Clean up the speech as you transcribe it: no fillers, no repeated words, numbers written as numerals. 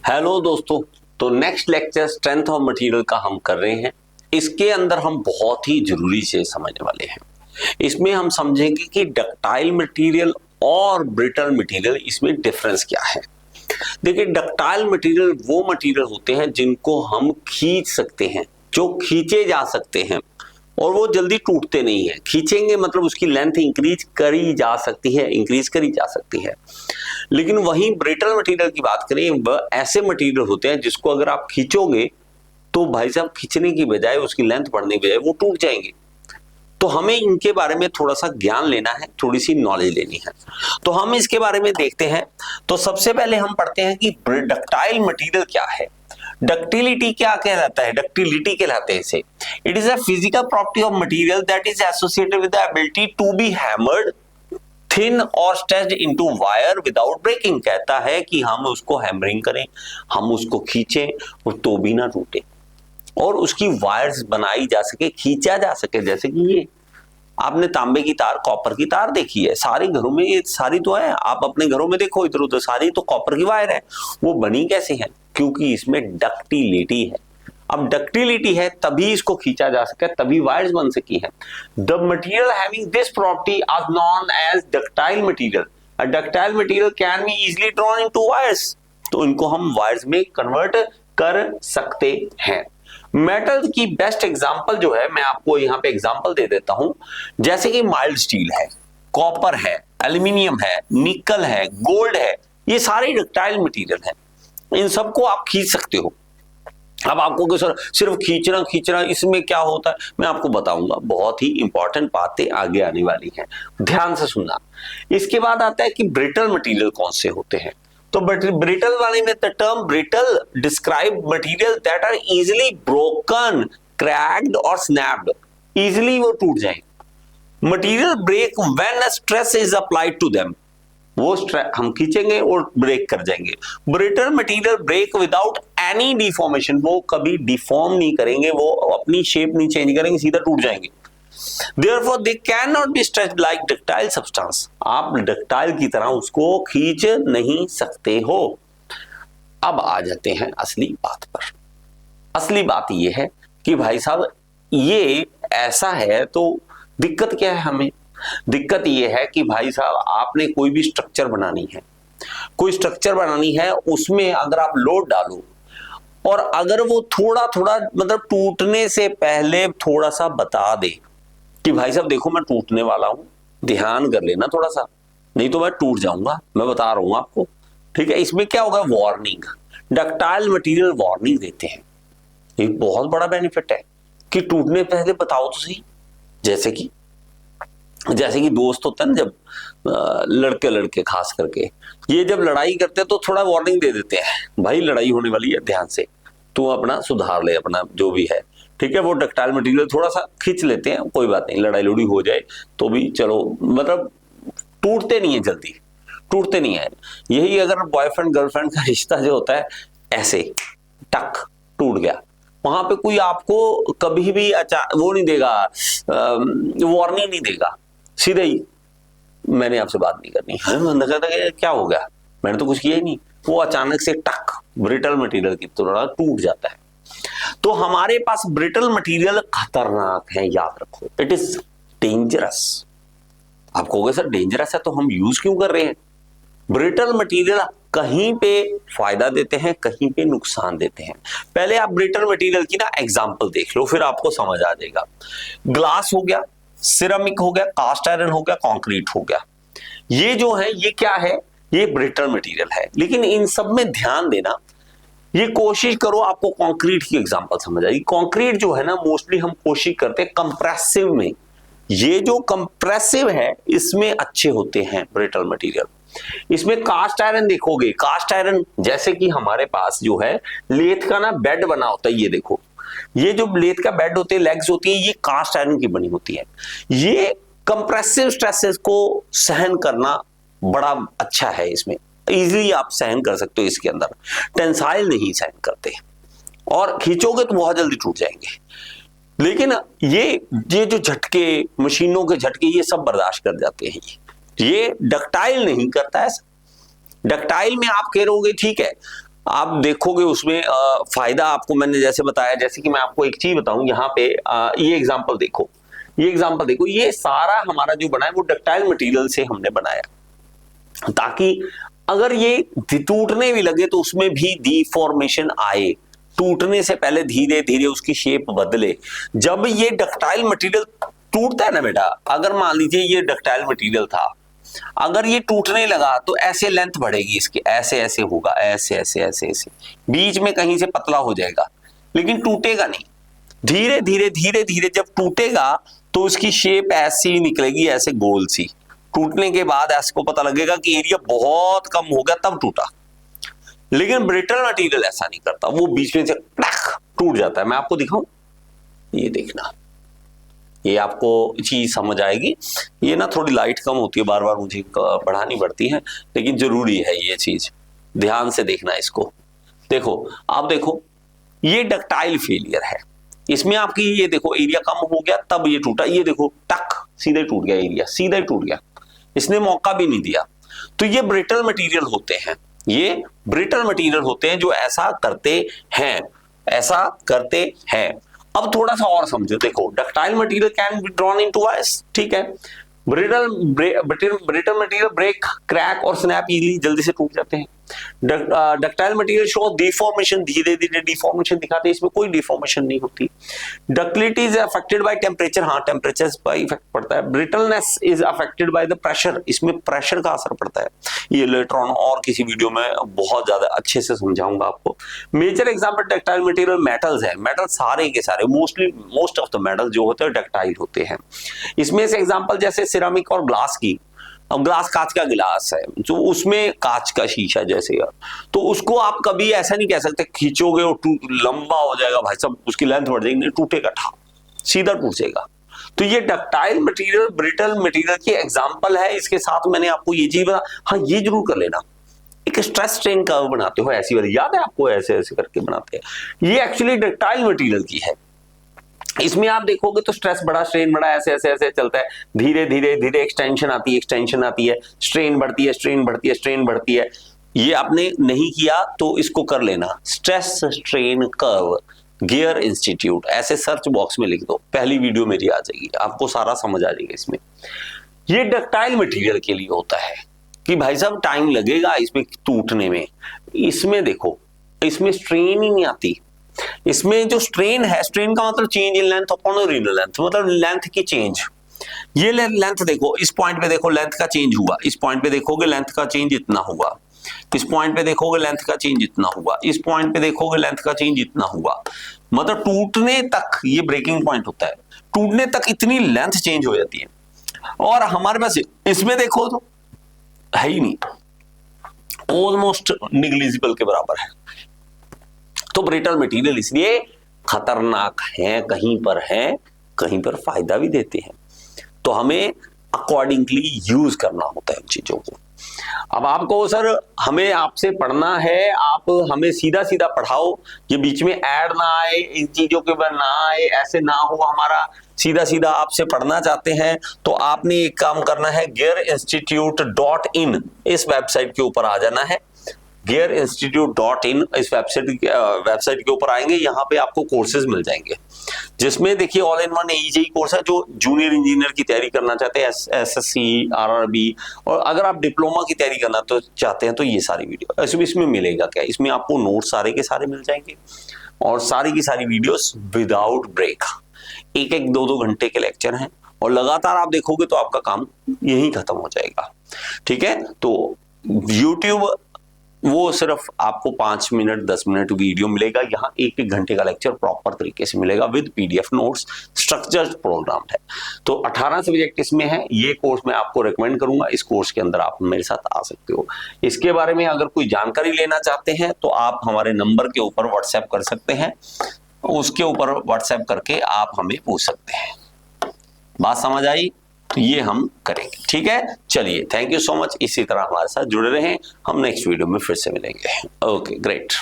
Hello दोस्तों, तो next lecture strength of material का हम कर रहे हैं। इसके अंदर हम बहुत ही जरूरी से समझने वाले हैं। इसमें हम समझेंगे कि डक्टाइल मटेरियल और ब्रिटल मटेरियल, इसमें डिफरेंस क्या है। देखिए, डक्टाइल मटेरियल वो मटेरियल होते हैं जिनको हम खींच सकते हैं, जो खींचे जा सकते हैं और वो जल्दी टूटते नहीं है। खींचेंगे मतलब उसकी लेंथ इंक्रीज करी जा सकती है, इंक्रीज करी जा सकती है। लेकिन वहीं ब्रिटल मटेरियल की बात करें, वह ऐसे मटेरियल होते हैं जिसको अगर आप खींचोगे तो भाई साहब खींचने की बजाय, उसकी लेंथ बढ़ने की बजाय वो टूट जाएंगे। तो हमें इनके बारे में थोड़ा सा ज्ञान लेना है, थोड़ी सी नॉलेज लेनी है। तो हम इसके बारे में देखते हैं। तो सबसे पहले हम पढ़ते हैं कि डक्टाइल मटेरियल क्या है। डक्टिलिटी क्या कहलाता है? डक्टिलिटी कहलाते हैं इसे। It is a physical property of material that is associated with the ability to be hammered, thin और stretched into wire without breaking. कहता है कि हम उसको हैमरिंग करें, हम उसको खींचें और तो भी ना टूटे, और उसकी वायर्स बनाई जा सके, खींचा जा सके। जैसे कि ये आपने तांबे की तार, कॉपर की तार देखी है, सारे घरों में ये सारी तो है। आप अपने घरों में देखो, इधर उधर सारी तो कॉपर की वायर है। वो बनी कैसे है? क्योंकि इसमें डक्टिलिटी है। अब डक्टिलिटी है तभी इसको खींचा जा सके, तभी वायर्स बन सकी है। The material having this property are known as ductile material. A ductile material can be easily drawn into wires. तो इनको हम वायर्स में कन्वर्ट कर सकते हैं। मेटल की बेस्ट एग्जांपल जो है, मैं आपको यहां पे एग्जांपल दे देता हूं। जैसे कि माइल्ड स्टील है, कॉपर है, एल्यूमिनियम है, निकल है, गोल्ड है, ये सारे डक्टाइल मटेरियल हैं। इन सबको आप खींच सकते हो। अब आपको सर सिर्फ खींचना खींचना इसमें क्या होता है, मैं आपको बताऊंगा। बहुत ही इंपॉर्टेंट बातें आगे आने वाली हैं, ध्यान से सुनना। इसके बाद आता है कि ब्रिटल मटेरियल कौन से होते हैं। तो ब्रिटल वाले में the term brittle describe material that are easily broken, cracked और स्नैप्ड। इजीली वो टूट जाएंगे। Material break when a stress is applied to them. वो हम खींचेंगे और ब्रेक कर जाएंगे। Brittle material break without any deformation. वो कभी डिफॉर्म नहीं करेंगे, वो अपनी शेप नहीं चेंज करेंगे, सीधा टूट जाएंगे। Therefore, they cannot be stretched like ductile substance. आप डक्टाइल की तरह उसको खींच नहीं सकते हो। अब आ जाते हैं असली बात पर। असली बात यह है कि भाई साहब ये ऐसा है, तो दिक्कत क्या है हमें? दिक्कत यह है कि भाई साहब आपने कोई भी स्ट्रक्चर बनानी है, कोई स्ट्रक्चर बनानी है, उसमें अगर आप लोड डालो और अगर वो थोड़ा थोड़ा मतलब टूटने से पहले थोड़ा सा बता दे कि भाई साहब देखो मैं टूटने वाला हूं, ध्यान कर लेना थोड़ा सा, नहीं तो मैं टूट जाऊंगा, मैं बता रहा हूं आपको, ठीक है। इसमें क्या होगा? वार्निंग। डक्टाइल मटेरियल वार्निंग देते हैं। एक बहुत बड़ा बेनिफिट है कि टूटने पहले बताओ तो सही। जैसे कि दोस्त होते हैं ना, जब लड़के लड़के खास करके ये जब लड़ाई करते हैं तो थोड़ा वार्निंग दे देते हैं, भाई लड़ाई होने वाली है, ध्यान से तू अपना सुधार ले, अपना जो भी है, ठीक है। वो डक्टाइल मटेरियल थोड़ा सा खींच लेते हैं, कोई बात नहीं, लड़ाई लड़ी हो जाए तो भी चलो, मतलब टूटते नहीं है, जल्दी टूटते नहीं है। यही अगर बॉयफ्रेंड गर्लफ्रेंड का रिश्ता जो होता है, ऐसे टक टूट गया, वहां पे कोई आपको कभी भी वो नहीं देगा, वार्निंग नहीं देगा, सीधे ही मैंने आपसे बात नहीं करनी है। मैंने कहा क्या हो गया, मैंने तो कुछ किया ही नहीं। वो अचानक से टक ब्रिटल मटेरियल की तरह टूट जाता है। तो हमारे पास ब्रिटल मटेरियल खतरनाक है, याद रखो, इट इज डेंजरस। आप कहोगे सर डेंजरस है तो हम यूज क्यों कर रहे हैं? ब्रिटल मटेरियल कहीं पे फायदा देते हैं, कहीं पे नुकसान देते हैं। पहले आप ब्रिटल मटेरियल की ना एग्जांपल देख लो, फिर आपको समझ आ जाएगा। ग्लास हो गया, सिरेमिक हो गया, कास्ट आयरन हो गया, कंक्रीट हो गया, ये जो है ये क्या है? ये ब्रिटल मटेरियल है। लेकिन इन सब में ध्यान देना, ये कोशिश करो आपको कंक्रीट की एग्जांपल समझ आएगी। कंक्रीट जो है ना, मोस्टली हम कोशिश करते हैं कंप्रेसिव में। ये जो कंप्रेसिव है इसमें अच्छे होते हैं ब्रिटल मटेरियल। इसमें कास्ट आयरन देखोगे, कास्ट आयरन जैसे कि हमारे पास जो है लेथ का ना बेड बना होता है, ये देखो, ये जो लेथ का बेड होते हैं, लेग्स होती है, ये कास्ट आयरन की बनी होती है। ये कंप्रेसिव स्ट्रेसेस को सहन करना बड़ा अच्छा है, इसमें इजीली आप सहन कर सकते हो। इसके अंदर टेंसाइल नहीं सहन करते और खींचोगे तो बहुत जल्दी टूट जाएंगे। लेकिन ये जो झटके, मशीनों के झटके, ये सब बर्दाश्त कर जाते हैं। ये डक्टाइल नहीं करता है। डक्टाइल में आप कह रहोगे ठीक है, आप देखोगे उसमें फायदा आपको मैंने जैसे बताया, जैसे कि मैं आपको एक चीज बताऊं यहाँ पे, ये एग्जांपल देखो, ये सारा हमारा जो बना है वो डक्टाइल मटेरियल से हमने बनाया, ताकि अगर ये टूटने भी लगे तो उसमें भी डिफॉर्मेशन आए, टूटने से पहले धीरे धीरे उसकी शेप बदले। जब ये डक्टाइल मटेरियल टूटता है ना बेटा, अगर मान लीजिए ये डक्टाइल मटेरियल था, अगर ये टूटने लगा तो ऐसे लेंथ बढ़ेगी इसकी, ऐसे ऐसे होगा, ऐसे ऐसे ऐसे ऐसे, बीच में कहीं से पतला हो जाएगा, लेकिन टूटेगा नहीं। धीरे धीरे धीरे धीरे जब टूटेगा तो उसकी शेप ऐसी निकलेगी, ऐसे गोल सी। टूटने के बाद ऐसे को पता लगेगा कि एरिया बहुत कम हो गया तब टूटा। लेकिन ब्रिटल मटेरियल ऐसा नहीं करता, वो बीच में से टूट जाता है। मैं आपको दिखाऊं, ये देखना, ये आपको चीज समझ आएगी। ये ना थोड़ी लाइट कम होती है, बार बार मुझे बढ़ानी पड़ती है, लेकिन जरूरी है ये चीज, ध्यान से देखना इसको। देखो, आप देखो, ये डक्टाइल फेलियर है, इसमें आपकी ये देखो एरिया कम हो गया तब ये टूटा। ये देखो टक सीधे टूट गया, एरिया सीधा ही टूट गया, इसने मौका भी नहीं दिया। तो ये ब्रिटल मटेरियल होते हैं, ये ब्रिटल मटेरियल होते हैं जो ऐसा करते हैं, ऐसा करते हैं। अब थोड़ा सा और समझो, देखो ductile material can be drawn into wires, ठीक है। ब्रिटल मटेरियल ब्रेक, क्रैक और स्नैप इजीली, जल्दी से टूट जाते हैं। डक्टाइल मटेरियल शो डिफॉर्मेशन, धीरे धीरे डिफॉर्मेशन दिखाते हैं, इसमें कोई डिफॉर्मेशन नहीं होती। Ductility is affected by temperature, हाँ टेम्परेचर पर इफेक्ट पड़ता है। Brittleness is affected by the pressure, इसमें प्रेशर का असर पड़ता है। ये लेटर ऑन और किसी वीडियो में बहुत ज्यादा अच्छे से समझाऊंगा आपको। Major example ductile material metals है, मेटल सारे के सारे मोस्ट ऑफ द मेटल जो होते हैं डक्टाइल होते हैं। इसमें से एग्जांपल जैसे सिरामिक और ग्लास की, अब ग्लास कांच का गिलास है जो उसमें कांच का शीशा जैसे यार, तो उसको आप कभी ऐसा नहीं कह सकते खींचोगे और लंबा हो जाएगा भाई साहब, उसकी लेंथ बढ़ जाएगी, नहीं टूटेगा, ठा सीधा टूट जाएगा। तो ये डक्टाइल मटेरियल ब्रिटल मटेरियल की एग्जांपल है। इसके साथ मैंने आपको ये चीज बता, हाँ ये जरूर कर लेना, एक स्ट्रेस स्ट्रेन कर्व बनाते हो ऐसी वाली, याद है आपको, ऐसे ऐसे करके बनाते हैं, ये एक्चुअली डक्टाइल मटेरियल की है। इसमें आप देखोगे तो स्ट्रेस बड़ा, स्ट्रेन बड़ा, ऐसे ऐसे ऐसे चलता है, धीरे धीरे धीरे एक्सटेंशन आती है, स्ट्रेन बढ़ती है, स्ट्रेन बढ़ती है। ये आपने नहीं किया तो इसको कर लेना, stress strain curve, gear institute, ऐसे सर्च बॉक्स में लिख दो, पहली वीडियो मेरी आ जाएगी, आपको सारा समझ आ जाएगा इसमें। ये डक्टाइल मटेरियल के लिए होता है कि भाई साहब टाइम लगेगा इसमें टूटने में। इसमें देखो, इसमें स्ट्रेन ही नहीं आती, इसमें जो स्ट्रेन है, स्ट्रेन का मतलब change in length upon original length, मतलब लेंथ की चेंज। ये लेंथ देखो, इस पॉइंट पे देखो लेंथ का चेंज हुआ, इस पॉइंट पे देखोगे लेंथ का चेंज इतना हुआ, इस पॉइंट पे देखोगे लेंथ का चेंज इतना हुआ, इस पॉइंट पे देखोगे लेंथ का चेंज इतना हुआ। मतलब टूटने तक ये ब्रेकिंग पॉइंट होता है, टूटने तक इतनी लेंथ चेंज हो जाती है। और हमारे पास इसमें देखो तो है ही नहीं, ऑलमोस्ट निग्लिजिबल के बराबर है। तो ब्रिटल मटेरियल इसलिए खतरनाक है, कहीं पर फायदा भी देते हैं, तो हमें अकॉर्डिंगली यूज करना होता है उन चीजों को। अब आपको सर हमें आपसे पढ़ना है, आप हमें सीधा सीधा पढ़ाओ, ये बीच में ऐड ना आए, इन चीजों के ऊपर ना आए, ऐसे ना हो, हमारा सीधा सीधा आपसे पढ़ना चाहते हैं तो आपने एक काम करना है, gearinstitute.in इस वेबसाइट के ऊपर आ जाना है। gearinstitute.in इस वेबसाइट के ऊपर आएंगे, यहाँ पे आपको कोर्सेज मिल जाएंगे, जिसमें देखिए all in one AJE course है जो जूनियर इंजीनियर की तैयारी करना चाहते हैं, एसएससी, आरआरबी, और अगर आप डिप्लोमा की तैयारी करना तो चाहते हैं तो ये सारी वीडियो इसमें मिलेगा। क्या इसमें आपको नोट सारे के सारे मिल जाएंगे और सारी की सारी वीडियोस विदाउट ब्रेक, एक एक दो दो घंटे के लेक्चर हैं और लगातार आप देखोगे तो आपका काम यही खत्म हो जाएगा। ठीक है, तो यूट्यूब वो सिर्फ आपको 5 मिनट 10 मिनट वीडियो मिलेगा, यहाँ एक एक घंटे का लेक्चर प्रॉपर तरीके से मिलेगा with PDF notes, structured program है। तो 18 सब्जेक्ट इसमें है, ये कोर्स मैं आपको रेकमेंड करूंगा, इस कोर्स के अंदर आप मेरे साथ आ सकते हो। इसके बारे में अगर कोई जानकारी लेना चाहते हैं तो आप हमारे नंबर के ऊपर व्हाट्सएप कर सकते हैं, उसके ऊपर व्हाट्सएप करके आप हमें पूछ सकते हैं। बात समझ आई? तो ये हम करेंगे। ठीक है, चलिए, थैंक यू सो मच। इसी तरह हमारे साथ जुड़े रहें, हम नेक्स्ट वीडियो में फिर से मिलेंगे। Okay, great.